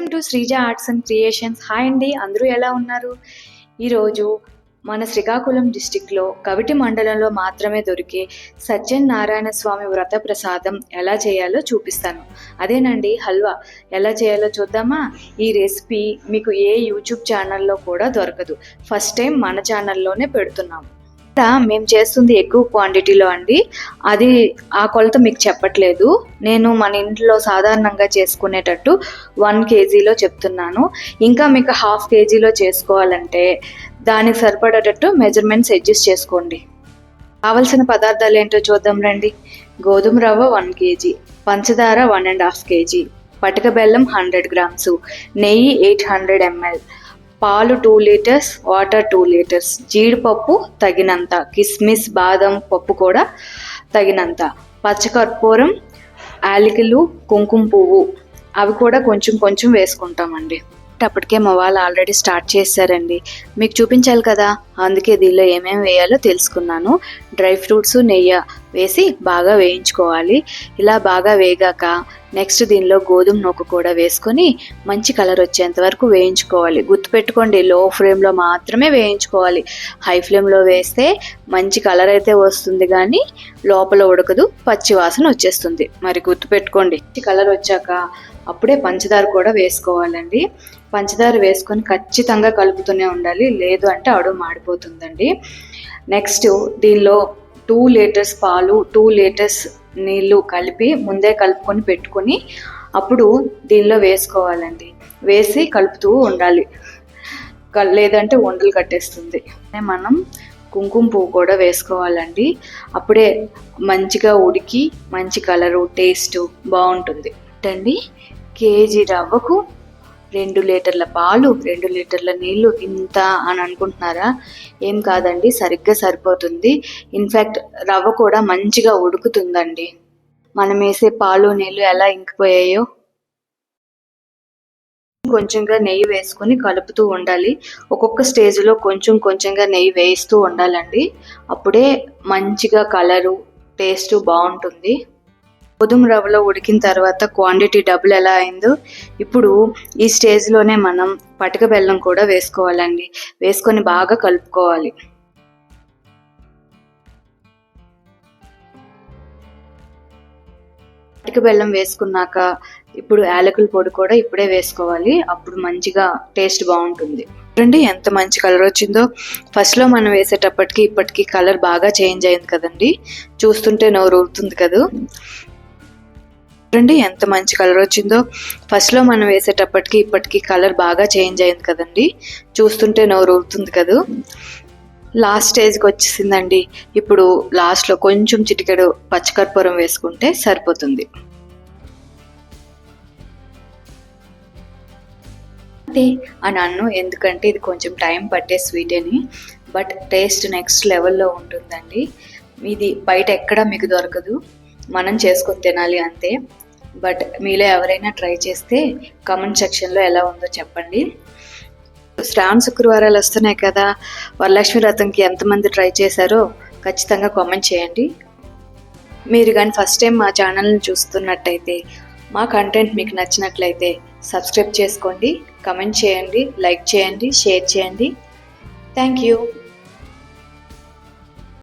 Welcome to Sreeja arts and creations. Hi అండి, అందరూ ఎలా ఉన్నారు? ఈరోజు మన శ్రీకాకుళం డిస్టిక్లో కవిటి మండలంలో మాత్రమే దొరికే సత్యనారాయణ స్వామి వ్రత ప్రసాదం ఎలా చేయాలో చూపిస్తాను. అదేనండి, హల్వా. ఎలా చేయాలో చూద్దామా? ఈ రెసిపీ మీకు ఏ యూట్యూబ్ ఛానల్లో కూడా దొరకదు. ఫస్ట్ టైం మన ఛానల్లోనే పెడుతున్నాము. మేము చేస్తుంది ఎక్కువ క్వాంటిటీలో అండి. అది ఆ కొలత మీకు చెప్పట్లేదు. నేను మన ఇంట్లో సాధారణంగా చేసుకునేటట్టు 1 kgలో చెప్తున్నాను. ఇంకా మీకు 1/2 kgలో చేసుకోవాలంటే దానికి సరిపడేటట్టు మెజర్మెంట్స్ అడ్జస్ట్ చేసుకోండి. కావలసిన పదార్థాలు ఏంటో చూద్దాం రండి. గోధుమ రవ్వ 1 kg, పంచదార 1.5 kg, పటిక బెల్లం 100 grams, నెయ్యి 800 ml, పాలు 2 లీటర్స్, వాటర్ 2 లీటర్స్, జీడిపప్పు తగినంత, కిస్మిస్ బాదం పప్పు కూడా తగినంత, పచ్చకర్పూరం, యాలకులు, కుంకుమ పువ్వు అవి కూడా కొంచెం కొంచెం వేసుకుంటామండి. అప్పటికే మా వాళ్ళు ఆల్రెడీ స్టార్ట్ చేశారండి. మీకు చూపించాలి కదా, అందుకే దీనిలో ఏమేమి వేయాలో తెలుసుకున్నాను. డ్రై ఫ్రూట్స్, నెయ్యి వేసి బాగా వేయించుకోవాలి. ఇలా బాగా వేగాక నెక్స్ట్ దీనిలో గోధుమ నూక కూడా వేసుకొని మంచి కలర్ వచ్చేంత వరకు వేయించుకోవాలి. గుర్తుపెట్టుకోండి, లో ఫ్లేమ్లో మాత్రమే వేయించుకోవాలి. హై ఫ్లేమ్లో వేస్తే మంచి కలర్ అయితే వస్తుంది కానీ లోపల ఉడకదు, పచ్చి వాసన వచ్చేస్తుంది. మరి గుర్తుపెట్టుకోండి. కలర్ వచ్చాక అప్పుడే పంచదార కూడా వేసుకోవాలండి. పంచదార వేసుకొని ఖచ్చితంగా కలుపుతూనే ఉండాలి, లేదు అంటే అడుగు మాడిపోతుందండి. నెక్స్ట్ దీనిలో 2 లీటర్స్ పాలు, 2 లీటర్స్ నీళ్ళు కలిపి ముందే కలుపుకొని పెట్టుకొని అప్పుడు దీనిలో వేసుకోవాలండి. వేసి కలుపుతూ ఉండాలి, లేదంటే ఉండలు కట్టేస్తుంది. మనం కుంకుమ పువ్వు కూడా వేసుకోవాలండి. అప్పుడే మంచిగా ఉడికి మంచి కలరు, టేస్ట్ బాగుంటుంది అండి. కేజీ రవ్వకు 2 లీటర్ల పాలు, 2 లీటర్ల నీళ్ళు ఇంత అని అనుకుంటున్నారా? ఏం కాదండి, సరిగ్గా సరిపోతుంది. ఇన్ఫ్యాక్ట్ రవ్వ కూడా మంచిగా ఉడుకుతుందండి. మనం వేసే పాలు నీళ్ళు ఎలా ఇంకిపోయాయో. కొంచెంగా నెయ్యి వేసుకొని కలుపుతూ ఉండాలి. ఒక్కొక్క స్టేజ్లో కొంచెం కొంచెంగా నెయ్యి వేస్తూ ఉండాలండి. అప్పుడే మంచిగా కలరు, టేస్ట్ బాగుంటుంది. గోధుమ రవ్వలో ఉడికిన తర్వాత క్వాంటిటీ డబుల్ ఎలా అయిందో ఇప్పుడు ఈ స్టేజ్లోనే మనం పటిక బెల్లం కూడా వేసుకోవాలండి. వేసుకొని బాగా కలుపుకోవాలి. పటిక బెల్లం వేసుకున్నాక ఇప్పుడు యాలకుల పొడి కూడా ఇప్పుడే వేసుకోవాలి. అప్పుడు మంచిగా టేస్ట్ బాగుంటుంది. చూడండి ఎంత మంచి కలర్ వచ్చిందో. ఫస్ట్లో మనం వేసేటప్పటికి ఇప్పటికీ కలర్ బాగా చేంజ్ అయింది కదండి. చూస్తుంటే నోరు ఊరుతుంది కదా. చూడండి ఎంత మంచి కలర్ వచ్చిందో. ఫస్ట్లో మనం వేసేటప్పటికి ఇప్పటికీ కలర్ బాగా చేంజ్ అయింది కదండి. చూస్తుంటే నోరు ఊరుతుంది కదా. లాస్ట్ స్టేజ్కి వచ్చేసిందండి. ఇప్పుడు లాస్ట్లో కొంచెం చిటికెడు పచ్చకర్పూరం వేసుకుంటే సరిపోతుంది. అని అన్ను, ఎందుకంటే ఇది కొంచెం టైం పట్టే స్వీట్ అని, బట్ టేస్ట్ నెక్స్ట్ లెవెల్లో ఉంటుందండి. ఇది బయట ఎక్కడ మీకు దొరకదు, మనం చేసుకొని తినాలి అంతే. బట్ మీలో ఎవరైనా ట్రై చేస్తే కామెంట్ సెక్షన్లో ఎలా ఉందో చెప్పండి. శ్రావణ శుక్రవారాలు వస్తున్నాయి కదా, వరలక్ష్మి వ్రతంకి ఎంతమంది ట్రై చేశారో ఖచ్చితంగా కామెంట్ చేయండి. మీరు కానీ ఫస్ట్ టైం మా ఛానల్ని చూస్తున్నట్టయితే, మా కంటెంట్ మీకు నచ్చినట్లయితే సబ్స్క్రైబ్ చేసుకోండి, కమెంట్ చేయండి, లైక్ చేయండి, షేర్ చేయండి. Thank you.